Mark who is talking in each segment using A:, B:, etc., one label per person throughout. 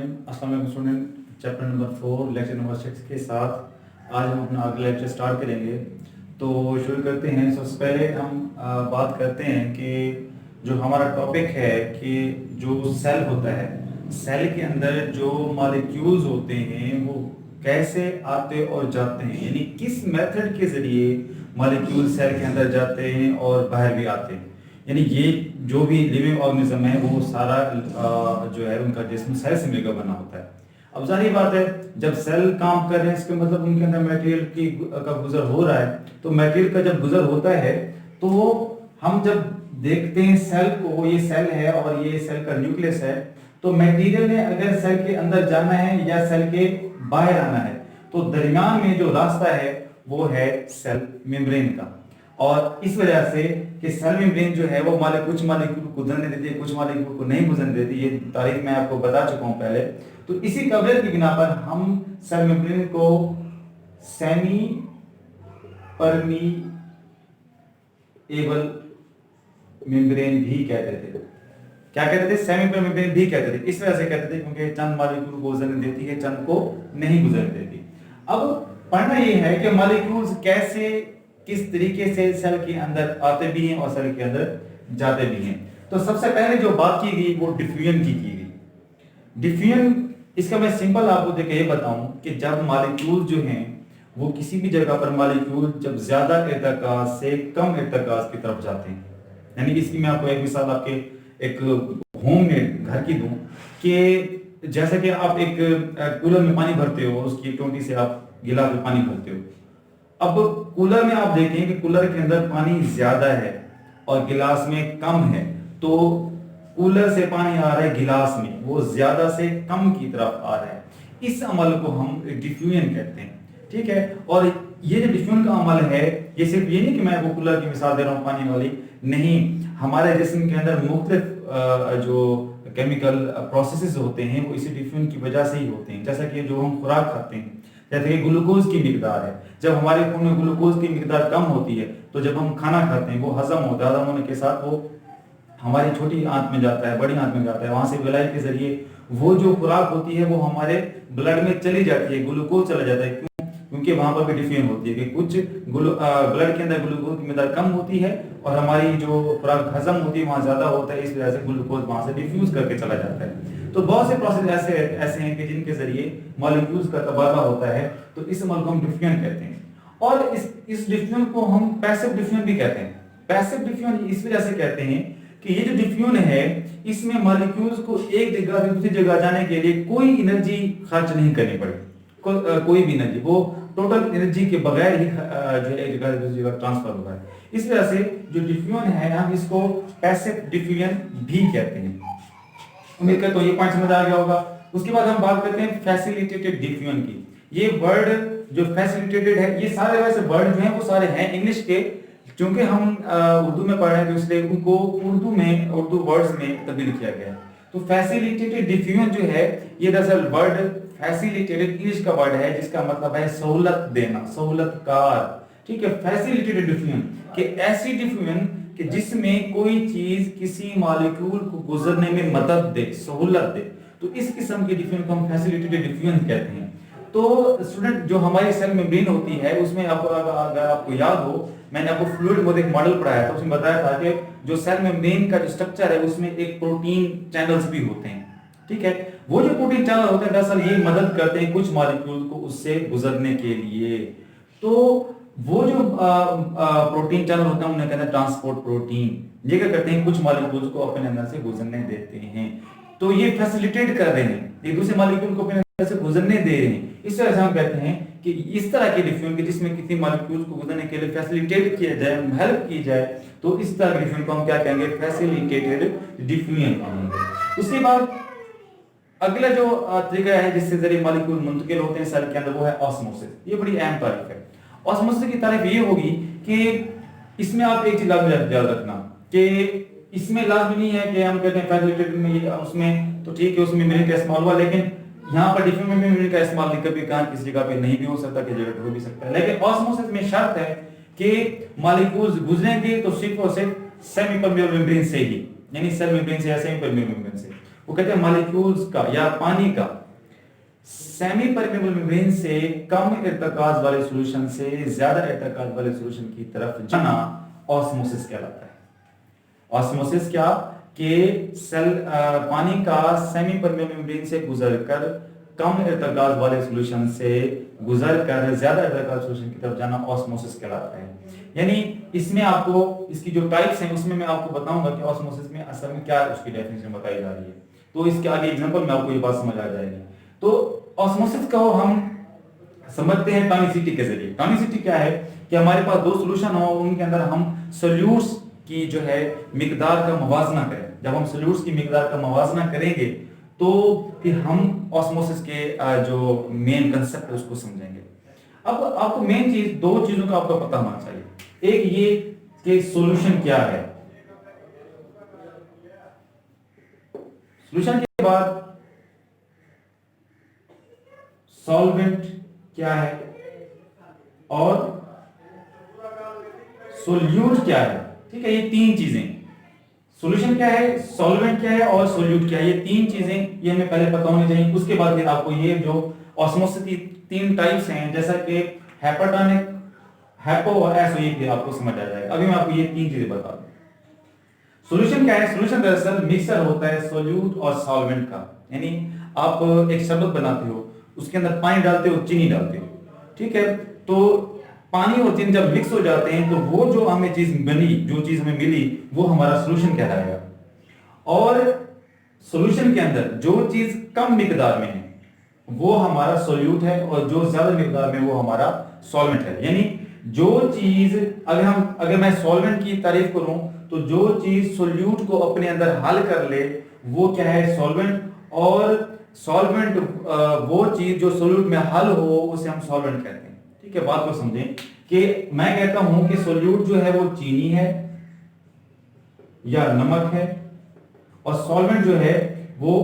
A: अस्सलाम वालेकुम student. Chapter number 4 lecture number 6 के साथ आज हम अपना अगला लेक्चर स्टार्ट करेंगे। तो शुरू करते हैं। सबसे पहले हम बात करते हैं कि जो हमारा टॉपिक है कि जो सेल होता है, सेल के अंदर जो मॉलिक्यूल्स होते हैं वो कैसे आते और जाते हैं, यानी किस मेथड के ज़रिए मॉलिक्यूल सेल के अंदर जाते हैं और बाहर भी आते हैं। यानी ये जो भी लिविंग ऑर्गेनिज्म है वो सारा जो है उनका जिस्म सेल से मिलकर बना होता है। अब जाहिर बात है जब सेल काम कर रहे हैं इसका मतलब उनके अंदर मटेरियल की का गुजर हो रहा है। तो मटेरियल का जब गुजर होता है तो हम जब देखते हैं सेल को, ये सेल है और ये सेल का न्यूक्लियस है, तो मटेरियल ने अगर सेल के अंदर जाना है या सेल के बाहर आना है तो दरमियान में जो रास्ता है वो है सेल मेम्ब्रेन का। और इस वजह से कि सेल मेम्ब्रेन जो है वो कुछ मॉलिक्यूल को गुजरने देती है, कुछ मॉलिक्यूल को नहीं गुजरने देती। ये तारीफ मैं आपको बता चुका हूं पहले। तो इसी कवरेज की बिना पर हम सेल मेम्ब्रेन को सेमी परमीएबल मेम्ब्रेन भी कहते थे। क्या कहते थे? सेमी परमीएबल मेम्ब्रेन भी कहते थे। इस वजह से कहते थे क्योंकि चंद मॉलिक्यूल को गुजरने देती है, चंद को नहीं गुजरने देती। अब पढ़ना ये है कि मॉलिक्यूल्स कैसे किस तरीके से सेल के अंदर आते भी हैं और सेल के अंदर जाते भी हैं। तो सबसे पहले जो बात की गई वो डिफ्यूजन की गई। डिफ्यूजन, इसका मैं सिंपल आपको देखिए ये बताऊं कि जब मॉलिक्यूल जो हैं वो किसी भी जगह पर मॉलिक्यूल जब ज्यादा इर्तिकाज से कम इर्तिकाज की तरफ जाते हैं, यानी इसकी मैं आपको एक मिसाल आपके एक होम में घर की दूं कि जैसे कि आप एक कूलर में पानी भरते हो, उसकी टोंटी से आप गिलास में पानी भरते हो। अब कूलर में आप देखें कि कूलर के अंदर पानी ज्यादा है और गिलास में कम है, तो कूलर से पानी आ रहा है गिलास में, वो ज्यादा से कम की तरफ आ रहा है। इस अमल को हम डिफ्यूजन कहते हैं, ठीक है। और ये जो डिफ्यूजन का अमल है ये सिर्फ ये नहीं कि मैं वो कूलर की मिसाल दे रहा हूँ पानी वाली, नहीं, हमारे जिस्म के अंदर मुख्तलिफ जो केमिकल प्रोसेसेस होते हैं वो इसी डिफ्यूजन की वजह से ही होते हैं। जैसा कि जो हम खुराक खाते हैं, जैसे कि ग्लूकोज की मिकदार है, जब हमारे खून में ग्लूकोज की मिकदार कम होती है तो जब हम खाना खाते हैं वो हजम होता है, हजम होने के साथ वो हमारी छोटी आंत में जाता है, बड़ी आंत में जाता है, वहां से विलाई के जरिए वो जो खुराक होती है वो हमारे ब्लड में चली जाती है, ग्लूकोज चला जाता है। क्यों? क्योंकि वहां पर भी डिफ्यूजन होती है कि कुछ ब्लड के अंदर ग्लूकोज की मिकदार कम होती है और हमारी जो खुराक हजम होती है वहां ज्यादा होता है, इस वजह से ग्लूकोज वहां से डिफ्यूज करके चला जाता है। तो बहुत से प्रोसेस ऐसे हैं कि जिनके जरिए मॉलिक्यूल्स का तबादला होता है, तो इस अमल को हम डिफ्यूजन कहते हैं। और इस डिफ्यूजन को हम पैसिव डिफ्यूजन भी कहते हैं। पैसिव डिफ्यूजन इस वजह से कहते हैं कि ये जो डिफ्यूजन है इसमें मॉलिक्यूल्स को एक जगह से दूसरी जगह जाने के लिए कोई एनर्जी खर्च नहीं करनी पड़े, कोई भी एनर्जी, वो टोटल एनर्जी के बगैर ही जो है एक जगह से दूसरी जगह ट्रांसफर होगा। इस वजह से जो डिफ्यूजन है हम इसको पैसिव डिफ्यूजन भी कहते हैं। उम्मीद करता हूं ये पॉइंट समझ आ गया होगा। उसके बाद हम बात करते हैं फैसिलिटेटेड डिफ्यूजन की। ये वर्ड जो फैसिलिटेटेड है, ये सारे वैसे वर्ड जो हैं वो सारे हैं इंग्लिश के, क्योंकि हम उर्दू में पढ़ रहे हैं तो इसलिए उनको उर्दू वर्ड्स में तब्दील किया गया है। तो फैसिलिटेटेड डिफ्यूजन जो है ये दरअसल वर्ड फैसिलिटेटेड इंग्लिश का वर्ड है जिसका मतलब है सहूलत देना, सहूलतकार, ठीक है। फैसिलिटेटेड डिफ्यूजन कि ऐसी डिफ्यूजन कि जिसमें कोई चीज किसी मॉलिक्यूल को गुजरने में मदद दे, सहूलत दे, तो इस किस्म की डिफ्यूजन को हम फैसिलिटेटेड डिफ्यूजन कहते हैं। तो स्टूडेंट जो हमारी सेल मेम्ब्रेन होती है उसमें अगर आपको याद हो, मैंने आपको फ्लूइड में एक मॉडल पढ़ाया था, उसमें बताया था कि जो सेल मेम्ब्रेन का जो स्ट्रक्चर है उसमें एक प्रोटीन चैनल्स भी होते हैं, ठीक है। वो जो प्रोटीन चैनल होते हैं दरअसल ये मदद करते हैं कुछ मॉलिक्यूल को उससे गुजरने के लिए। तो वो जो प्रोटीन चैनल होते हैं उन्हें कहते हैं ट्रांसपोर्ट प्रोटीन। ये क्या करते हैं? कुछ मॉलिक्यूल्स को अपने अंदर से गुजरने देते हैं। तो ये फैसिलिटेट कर रहे हैं, एक दूसरे मॉलिक्यूल को अपने अंदर से गुजरने दे रहे हैं। इस वजह से हम कहते हैं कि इस तरह के डिफ्यूजन के जिसमें किसी मॉलिक्यूल को गुजरने के लिए फैसिलिटेट किया जाए, हेल्प की जाए, तो इस तरह के डिफ्यूजन को हम क्या कहेंगे? फैसिलिटेटेड डिफ्यूजन कहेंगे। उसके बाद अगला जो तरीका है जिससे जरिए मॉलिक्यूल मुंतकिल होते हैं सेल के अंदर वो है ऑस्मोसिस। ये बड़ी अहम तारीफ है। ऑस्मोसिस की तारीफ ये होगी कि इसमें आप एक चीज याद रखना कि इसमें लाजमी नहीं है कि हम कहते हैं फैसिलिटेटेड में उसमें तो ठीक है उसमें मेम्ब्रेन का इस्तेमाल हुआ, लेकिन यहाँ पर डिफ्यूजन में मेम्ब्रेन का इस्तेमाल कभी कहाँ किसी जगह पे नहीं भी हो सकता, किसी जगह पे हो भी सकता है। लेकिन ऑस्मोसिस में शर्त है कि मॉलिक्यूल्स गुजरेंगे तो सिर्फ और सिर्फ सेमी परमेबल मेम्ब्रेन से ही, यानी सेल मेम्ब्रेन से या सेमी परमेबल मेम्ब्रेन से। वो कहते हैं मॉलिक्यूल्स का या पानी का सेमी परमेबल मेम्ब्रेन से कम इर्तिकाज वाले सॉल्यूशन से ज्यादा इर्तिकाज वाले सॉल्यूशन की तरफ जाना ऑस्मोसिस कहलाता है। ऑस्मोसिस क्या कि सेल पानी का सेमी परमेबल मेम्ब्रेन से गुजरकर कम इर्तिकाज वाले सॉल्यूशन से गुजरकर ज्यादा इर्तिकाज सॉल्यूशन की तरफ जाना ऑस्मोसिस कहलाता है। यानी इसमें आपको इसकी जो टाइप्स हैं उसमें मैं आपको बताऊंगा कि ऑस्मोसिस में असल में क्या उसकी डेफिनेशन बताई जा रही है, तो इसके आगे एग्जांपल में आपको ये बात समझ आ जाएगी। तो ऑस्मोसिस को हम समझते हैं टॉनिसिटी के जरिए। टॉनिसिटी क्या है कि हमारे पास दो सॉल्यूशन हो, उनके अंदर हम सोल्यूट्स की जो है मिकदार का मुवाजना करें। जब हम सोल्यूट्स की मिकदार का मुवाजना करेंगे तो फिर हम ऑस्मोसिस के जो मेन कंसेप्ट है उसको समझेंगे। अब आपको मेन चीज दो चीजों का आपको पता होना चाहिए। एक ये कि सॉल्यूशन क्या है, सॉल्यूशन के बाद सॉल्वेंट क्या है और सोल्यूट क्या है। ठीक है, ये तीन चीजें, सॉल्यूशन क्या है, सॉल्वेंट क्या है और सोल्यूट क्या है, ये तीन चीजें ये हमें पहले पता होनी चाहिए। उसके बाद फिर आपको ये जो ऑस्मोसिस की तीन टाइप्स हैं जैसा कि हाइपोटोनिक, हाइपो और एसो, ये आपको समझ आ जाएगा। अभी मैं आपको ये तीन चीजें बता दूं। सॉल्यूशन क्या है, सॉल्यूशन दरअसल मिक्सर होता है सोल्यूट और सॉल्वेंट का। यानी आप एक शरबत बनाते हो, उसके अंदर पानी डालते हो, चीनी डालते हो, ठीक है, तो पानी और चीनी जब मिक्स हो जाते हैं तो वो जो हमें चीज बनी, जो चीज हमें मिली, वो हमारा सॉल्यूशन कहलाएगा। और सॉल्यूशन के अंदर जो चीज कम मिकदार में है वो हमारा सोल्यूट है और जो ज्यादा मिकदार में वो हमारा सॉल्वेंट है। यानी जो चीज अगर मैं सॉल्वेंट की तारीफ करूं तो जो चीज सोल्यूट को अपने अंदर हल कर ले वो क्या है, सॉल्वेंट। और सॉल्वेंट वो चीज जो सोल्यूट में हल हो उसे हम सॉल्वेंट कहते हैं। ठीक है, बात को समझें कि मैं कहता हूं कि सोल्यूट जो है वो चीनी है या नमक है और सॉल्वेंट जो है वो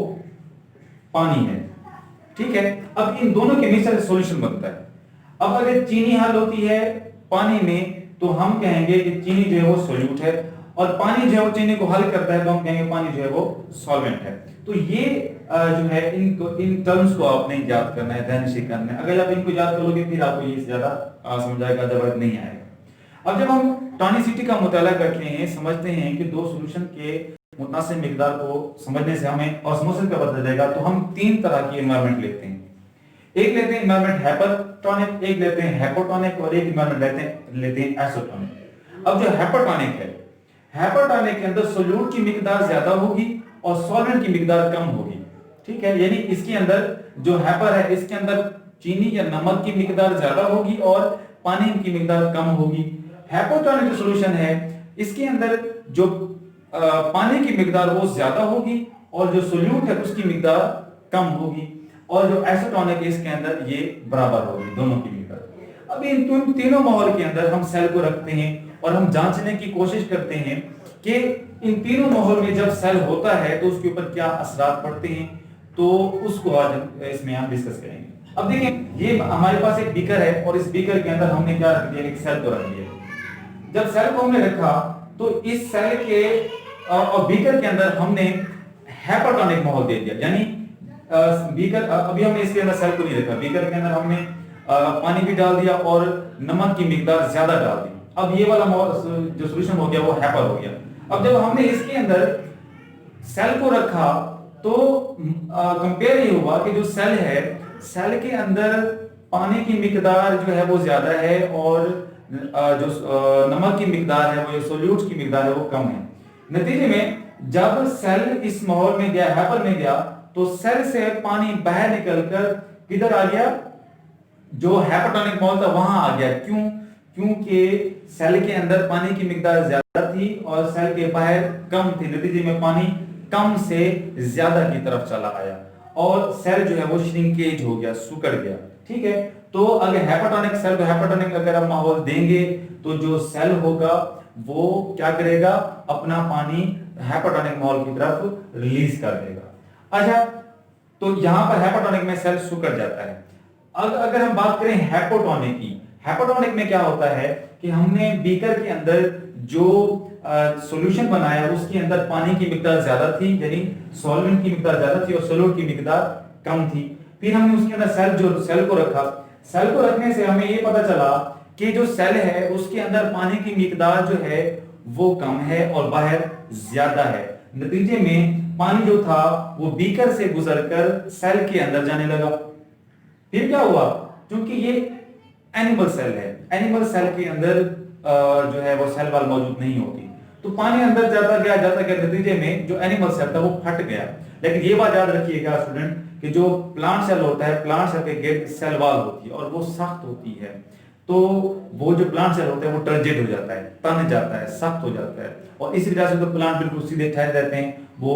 A: पानी है। ठीक है, अब इन दोनों के मिक्सचर से सॉल्यूशन बनता है। अब अगर चीनी हल होती है पानी में तो हम कहेंगे कि चीनी जो है वो सोल्यूट है, और पानी जो है वो चीनी को हल करता है तो हम कहेंगे पानी जो है वो सॉल्वेंट है। तो ये जो है इन टर्म्स को आपने याद करना है, ध्यान करना है। अगर आप इनको याद करोगे फिर आपको ये ज्यादा समझ आएगा, जबरदस्त नहीं आएगा। अब जब हम टॉनिसिटी का मुताला करते हैं, समझते हैं कि दो सॉल्यूशन के मुतनासिब मिकदार को समझने से हमें ऑस्मोसिस का पता चलेगा, तो हम तीन तरह की एनवायरनमेंट लेते हैं। एक लेते हैं एनवायरनमेंट हाइपरटोनिक, एक लेते हैं हाइपोटोनिक और एक एनवायरनमेंट लेते हैं एसोटोनिक। अब जो हाइपरटोनिक है, हाइपरटोनिक के अंदर सोल्यूट की मिकदार ज्यादा होगी और सॉल्वेंट की मिकदार कम होगी। ठीक है, यानी इसके अंदर जो हाइपर है इसके अंदर चीनी या नमक की मिकदार ज्यादा होगी और पानी की मिकदार कम होगी। हाइपोटोनिक जो सॉल्यूशन है इसके अंदर जो पानी की मिकदार वो ज्यादा होगी और जो सोल्यूट है उसकी मिकदार कम होगी, और जो एसिटोनिक है इसके अंदर ये बराबर होगी, दोनों की मिकदार। अब इन तीनों माहौल के अंदर हम सेल को रखते हैं और हम जांचने की कोशिश करते हैं कि इन तीनों माहौल में जब सेल होता है तो उसके ऊपर क्या असरात पड़ते हैं, तो उसको आज इसमें हम डिस्कस करेंगे। अब देखिए, ये हमारे पास एक बीकर है और इस बीकर के अंदर हमने क्या रख दिया, एक सेल को रख दिया। जब सेल को हमने रखा तो इस सेल के और बीकर के अंदर हमने हाइपरटोनिक माहौल दे दिया। यानी बीकर, अभी हमने इसके अंदर सेल को नहीं रखा, बीकर के अंदर हमने पानी भी डाल दिया और नमक की मिकदार ज्यादा डाल दी। अब ये वाला जो सॉल्यूशन हो गया वो हाइपर हो गया। अब जब हमने इसके अंदर सेल को रखा तो कंपेयर ये हुआ कि जो सेल है, सेल के अंदर पानी की मिकदार जो है वो ज्यादा है और जो नमक की मिकदार है वो, सोल्यूट की मिकदार है वो कम है। नतीजे में जब सेल इस माहौल में गया, हाइपर में गया, तो सेल से पानी बाहर निकलकर किधर आ गया, जो हाइपोटोनिक माहौल था वहां आ गया। क्यों? क्योंकि सेल के अंदर पानी की मिकदार ज्यादा थी और सेल के बाहर कम थी। नतीजे में पानी कम से ज्यादा की तरफ चला आया और सेल जो है वो श्रिंकेज हो गया, सुकड़ गया। ठीक है, तो अगर हाइपोटोनिक सेल को हाइपोटोनिक अगर हम माहौल देंगे तो जो सेल होगा वो क्या करेगा, अपना पानी हाइपोटोनिक माहौल की तरफ रिलीज कर देगा। अच्छा, तो यहां पर हाइपोटोनिक में सेल सुकड़ जाता है। अगर हम बात करें हाइपोटोनिक की, हाइपोटोनिक में क्या होता है कि हमने बीकर के अंदर जो सॉल्यूशन बनाया उसके अंदर पानी की मिकदार ज्यादा थी, यानी सॉल्वेंट की मिकदार ज्यादा थी और सोल्यूट की मिकदार कम थी। फिर हमने उसके अंदर सेल को रखा। सेल को रखने से हमें ये पता चला कि जो सेल है उसके अंदर पानी की मिकदार जो है वो कम है और बाहर ज्यादा है। नतीजे में पानी जो था वो बीकर से गुजरकर सेल के अंदर जाने लगा। फिर क्या हुआ, क्योंकि ये एनिमल सेल है, एनिमल सेल के अंदर जो है वो सेल वाल मौजूद नहीं होती, तो पानी अंदर जाता गया, नतीजे में जो एनिमल सेल था वो फट गया। लेकिन ये बात याद रखिएगा स्टूडेंट कि जो प्लांट सेल होता है, प्लांट सेल के गेट सेल वाल होती है और वो सख्त होती है, तो वो जो प्लांट सेल होता है वो टर्जेड हो जाता है, तन जाता है, सख्त हो जाता है, और इस वजह से तो प्लांट बिल्कुल सीधे ठहर रहते हैं, वो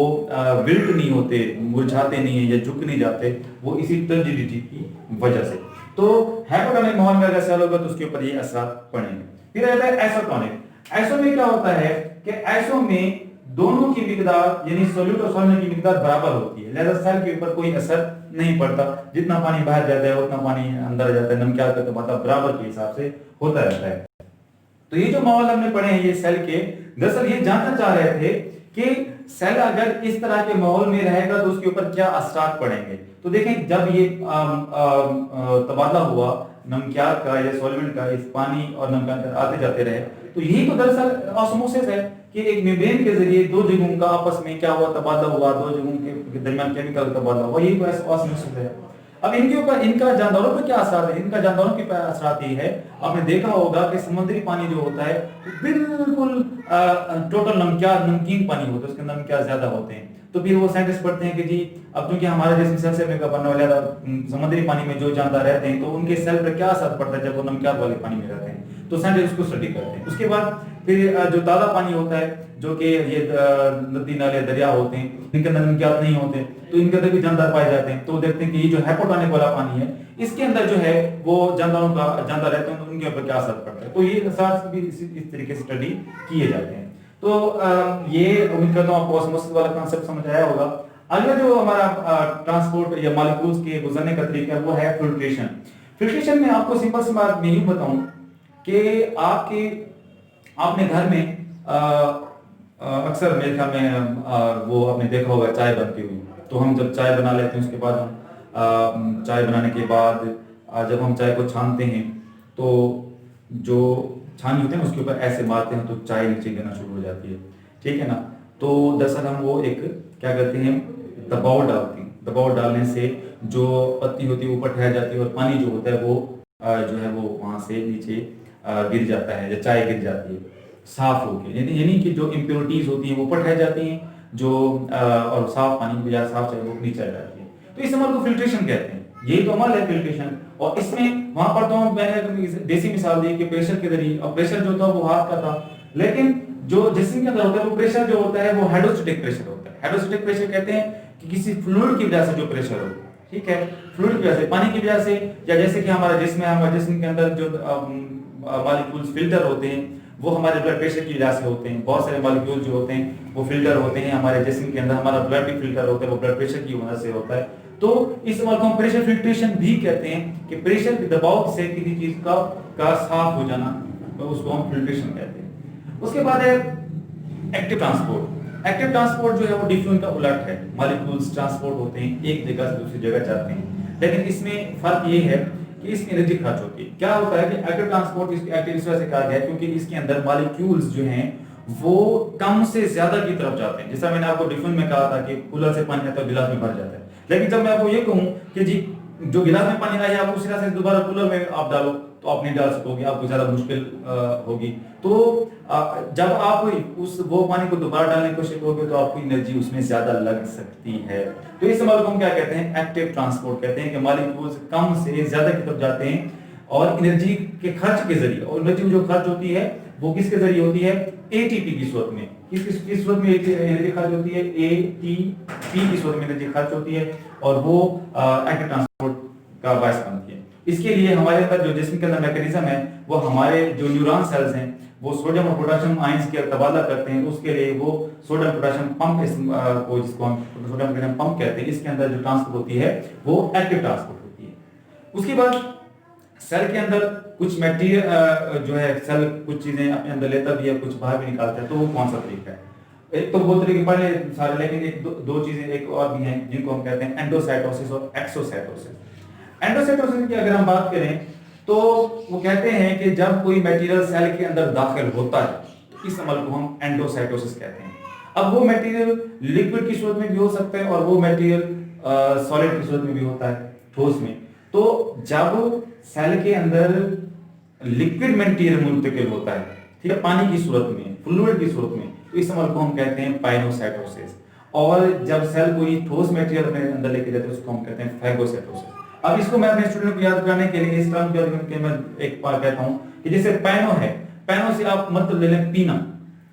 A: विल्ट नहीं होते, मुरझाते नहीं है या झुक नहीं जाते, वो इसी टर्जिडिटी की वजह से। तो हाइपोटोनिक माहौल में अगर सेल होगा तो उसके ऊपर ये असर पड़ेंगे। फिर आता है आइसोटोनिक। आइसो में क्या होता है कि आइसो में दोनों की मिकदार यानी सोल्यूट और सॉल्वेंट की मिकदार बराबर होती है, लिहाजा सेल के ऊपर कोई असर नहीं पड़ता, जितना पानी बाहर जाता है उतना पानी अंदर जाता है, नमकीन का तो मतलब बराबर के हिसाब से होता रहता है। तो ये जो माहौल हमने पढ़े हैं ये सेल के, दरअसल ये जानना चाह रहे थे कि सेल अगर इस तरह के माहौल में रहेगा तो उसके ऊपर क्या असरात पड़ेंगे। तो देखें जब ये तबादला हुआ नमकियात का या सॉल्वेंट का, इस पानी और नमकीन आते जाते रहे, तो यही तो दरअसल ऑस्मोसिस है कि एक मेम्ब्रेन के जरिए दो जगहों का आपस में क्या हुआ, तबादला हुआ, दो जगहों के दरमियान केमिकल तबादला हुआ, यही तो ऑस्मोसिस है। अब इनके ऊपर इनका जानदारों पर क्या असर है, इनका जानदारों के असरात ये है, आपने देखा होगा कि समुद्री पानी जो होता है बिल्कुल टोटल नमकीन पानी होता है, उसके अंदर नमकीन ज्यादा होते हैं। तो फिर वो साइंटिस्ट पढ़ते हैं कि जी अब क्योंकि हमारे जिसम सेल से बनने वाले समुद्री पानी में जो जानदार रहते हैं तो उनके सेल पर क्या असर पड़ता है जब वो नमकीन वाले पानी में रहते हैं, तो साइंटिस्ट उसको स्टडी करते हैं। उसके बाद फिर जो ताज़ा पानी होता है, जो कि ये नदी नाले दरिया होते हैं, इनके अंदर नमकीन नहीं होते, तो इनके अंदर भी जानदार पाए जाते हैं। तो देखते हैं कि ये जो हाइपोटोनिक वाला पानी है इसके अंदर जो है वो जानदार रहते हैं, तो उनके ऊपर क्या असर पड़ता है, तो ये असर भी इस तरीके से स्टडी किए जाते हैं। तो ये उम्मीद करता हूँ आपको ऑस्मोसिस वाला कांसेप्ट समझ आया होगा। अगला जो हमारा ट्रांसपोर्ट या मॉलिक्यूल्स के गुजरने का तरीका है वो है फिल्ट्रेशन। फिल्ट्रेशन में आपको सिंपल सी बात मैं यूं बताऊं कि आपने घर में अक्सर मेरे ख्याल में वो आपने देखा होगा चाय बनती हुई, तो हम जब चाय बना लेते हैं उसके बाद हम चाय बनाने के बाद जब हम चाय को छानते हैं तो जो छानी होते हैं उसके ऊपर ऐसे मारते हैं तो चाय नीचे गिरना शुरू हो जाती है, ठीक है ना। तो दरअसल हम वो एक क्या करते हैं, दबाव डालते हैं, दबाव डालने से जो पत्ती होती है ऊपर ठहर जाती है और पानी जो होता है वो जो है वो वहां से नीचे गिर जाता है या चाय गिर जाती है साफ होके, यानी कि जो इम्प्योरिटीज होती हैं वो ऊपर ठहर जाती हैं, जो और साफ पानी या साफ चाय वो नीचे आ जाती है। तो इस अमल को फिल्ट्रेशन कहते हैं, यही तो अमल है फिल्ट्रेशन। और इसमें वहां पर तो मैंने देसी मिसाल दी कि प्रेशर के जरिए, और प्रेशर जो था वो हाथ का था, लेकिन जो जिस्म के अंदर होता है वो प्रेशर जो होता है वो हाइड्रोस्टैटिक प्रेशर होता है। हाइड्रोस्टैटिक प्रेशर कहते हैं कि किसी फ्लूइड की वजह से जो प्रेशर हो, ठीक है, फ्लूइड की वजह से, पानी की वजह से, या जैसे कि हमारा जिस्म है, हमारे जिस्म के अंदर जो मॉलिक्यूल्स फिल्टर होते हैं वो हमारे ब्लड प्रेशर की वजह से होते हैं। बहुत सारे मॉलिक्यूल जो होते हैं वो फिल्टर होते हैं हमारे जिस्म के अंदर, हमारा ब्लड भी फिल्टर होता है, वो ब्लड प्रेशर की वजह से होता है। तो इस अमल को हम प्रेशर फिल्ट्रेशन भी कहते हैं कि प्रेशर के दबाव से किसी चीज का साफ हो जाना, तो उसको हम फिल्ट्रेशन कहते हैं। उसके बाद है एक्टिव ट्रांसपोर्ट। एक्टिव ट्रांसपोर्ट जो है वो डिफ्यूजन का उलट है, मॉलिक्यूल्स ट्रांसपोर्ट होते हैं, एक जगह से दूसरी जगह जाते हैं, लेकिन इसमें फर्क ये है कि इसमें एनर्जी खर्च होती है। क्या होता है कि एक्टिव ट्रांसपोर्ट एक्टिव इस वजह से कहा गया है क्योंकि इसके अंदर मॉलिक्यूल्स जो हैं वो कम से ज्यादा की तरफ जाते हैं। जैसा मैंने आपको डिफ्यूजन में कहा था कि कूलर से पानी आता है गिलास में भर जाता है, लेकिन जब मैं आपको ये कहूं कि जी जो गिलास में पानी आया आप उसी तरह से दोबारा कूलर में आप डालो तो आप नहीं डाल सकोगे, आपको ज्यादा मुश्किल होगी। तो जब आप वो पानी को दोबारा डालने की कोशिश करोगे तो आपको एनर्जी उसमें ज्यादा लग सकती है। तो इस अमल को हम क्या कहते हैं, एक्टिव ट्रांसपोर्ट कहते हैं कि मॉलिक्यूल्स कम से ज्यादा की तरफ जाते हैं और एनर्जी के खर्च के जरिए, और एनर्जी जो खर्च होती है वो किसके जरिए होती है, एटीपी की सूरत में। किस सूरत में एनर्जी खर्च होती है, एटीपी की सूरत में एनर्जी खर्च होती है, और वो एक्टिव ट्रांसपोर्ट का बायस बनती है। इसके लिए हमारे अंदर जो जिस्म के अंदर मैकेनिज्म है वो हमारे जो न्यूरॉन सेल्स हैं वो सोडियम और पोटेशियम आयंस के तबादला करते हैं, उसके लिए वो सोडियम पोटेशियम पंप को जिसको हम सोडियम पोटेशियम पंप कहते हैं, इसके अंदर जो ट्रांसपोर्ट होती है वो एक्टिव ट्रांसपोर्ट होती है। उसके बाद सेल के अंदर कुछ मटेरियल जो है, सेल कुछ चीजें अपने अंदर लेता भी है, कुछ बाहर भी निकालता है, तो वो कौन सा तरीका है? एक तो वो तरीके पढ़े सारे, लेकिन एक दो चीजें एक और भी हैं जिनको हम कहते हैं एंडोसाइटोसिस और एक्सोसाइटोसिस। एंडोसाइटोसिस की अगर हम बात करें तो वो कहते हैं कि जब कोई मटेरियल सेल के अंदर दाखिल होता है तो इस अमल को हम एंडोसाइटोसिस कहते हैं। अब वो मटेरियल लिक्विड की सूरत में भी हो सकता है और वो मटेरियल सॉलिड की सूरत में भी होता है, ठोस में। तो जब सेल के अंदर लिक्विड मटेरियल मुंतकिल होता है, ठीक है, पानी की सूरत में, फ्लूइड की सूरत में, तो इस अमल को हम कहते हैं पाइनोसाइटोसिस। और जब सेल कोई ठोस मटेरियल अपने अंदर लेके जाते हैं उसको हम कहते हैं फैगोसाइटोसिस। अब इसको मैं अपने स्टूडेंट को याद कराने के लिए इस टर्म के मैं एक बार कहता हूं कि जैसे पैनो है, पैनो से आप मतलब ले लें पीना।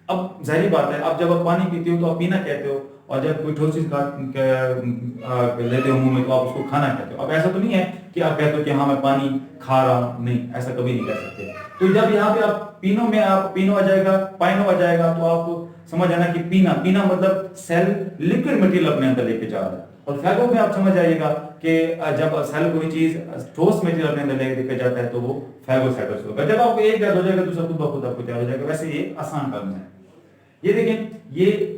A: अब जाहिर बात है, आप जब आप पानी पीते हो तो आप पीना कहते हो, और जब कोई ठोस चीज लेते हो मुंह में तो आप उसको खाना कहते हो। अब ऐसा तो नहीं है कि आप कहते हो कि हाँ मैं पानी खा रहा हूं, नहीं, ऐसा कभी नहीं कह सकते। तो जब यहाँ पे आप पीनो में आप पीनो आ जाएगा, पाइनो आ जाएगा, तो आप समझ आना कि पीना, पीना मतलब सेल लिक्विड मटेरियल अपने अंदर लेके जा रहा है। और फैगो में आप समझ आइएगा कि जब सेल कोई चीज ठोस मटेरियल अपने अंदर लेके जाता है तो वो फैगोसाइटोसिस होगा। जब आपको एक याद हो जाएगा दूसरा खुद ब खुद आपको याद हो जाएगा। वैसे ये आसान टर्म है। ये देखें, ये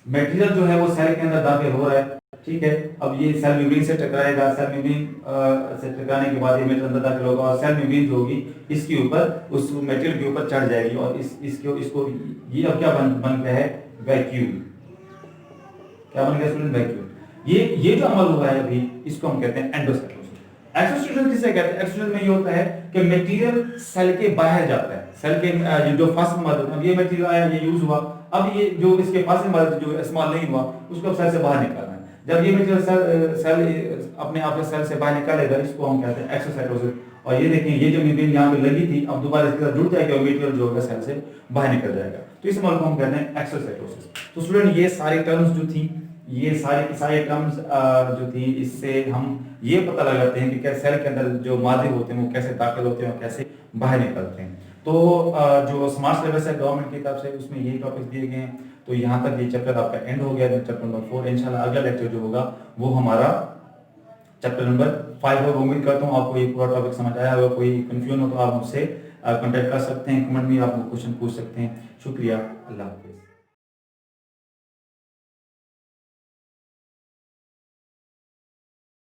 A: मटेरियल जो है वो सेल के अंदर दाखिल हो रहा है, ठीक है। अब ये सेल मेम्ब्रेन से टकराएगा, सेल मेम्ब्रेन से टकराने के बाद ये मटेरियल अंदर दाखिल होगा और सेल मेम्ब्रेन जो होगी इसके ऊपर, उस मटेरियल के ऊपर चढ़ जाएगी और इसको ये अब क्या बन गया है? वैक्यूम। क्या बन गया स्टूडेंट? वैक्यूम। ये जो अमल हुआ है अभी, इसको हम कहते हैं एंडोसाइटोसिस। एक्सोसाइटोसिस किसे कहते हैं? एक्सोसाइटोसिस में ये होता है कि मटेरियल सेल के बाहर जाता है, सेल के जो फास्ट मदद, अब ये मटेरियल आया, ये यूज हुआ, अब ये जो इसके फास्ट मदद जो इस्तेमाल नहीं हुआ उसको अब सेल से बाहर निकालना है। जब ये मटेरियल सेल अपने आप सेल से बाहर निकालेगा, इसको हम कहते हैं एक्सोसाइटोसिस। और ये देखें, ये जो मेम्ब्रेन यहाँ पे लगी थी अब दोबारा इसके साथ जुड़ जाएगी और मटेरियल जो होगा सेल से बाहर निकल जाएगा। तो इस अमल को हम कहते हैं एक्सोसाइटोसिस। तो स्टूडेंट, ये सारी टर्म्स जो थी, ये सारे टर्म्स जो थी, इससे हम ये पता लगाते हैं कि क्या सेल के अंदर जो मादे होते हैं वो कैसे दाखिल होते हैं और कैसे बाहर निकलते हैं। तो जो स्मार्ट सिलेबस है गवर्नमेंट की तरफ से, उसमें यही टॉपिक्स दिए गए हैं। तो यहाँ तक ये चैप्टर आपका एंड हो गया। चैप्टर नंबर 4 इंशाल्लाह अगला लेक्चर जो होगा वो हमारा चैप्टर नंबर 5 होगा। उम्मीद करता हूँ आपको ये पूरा टॉपिक समझ आया होगा। कोई कंफ्यूजन हो तो आप मुझसे कॉन्टेक्ट कर सकते हैं, कमेंट में आप क्वेश्चन पूछ सकते हैं। शुक्रिया, अल्लाह हाफिज़।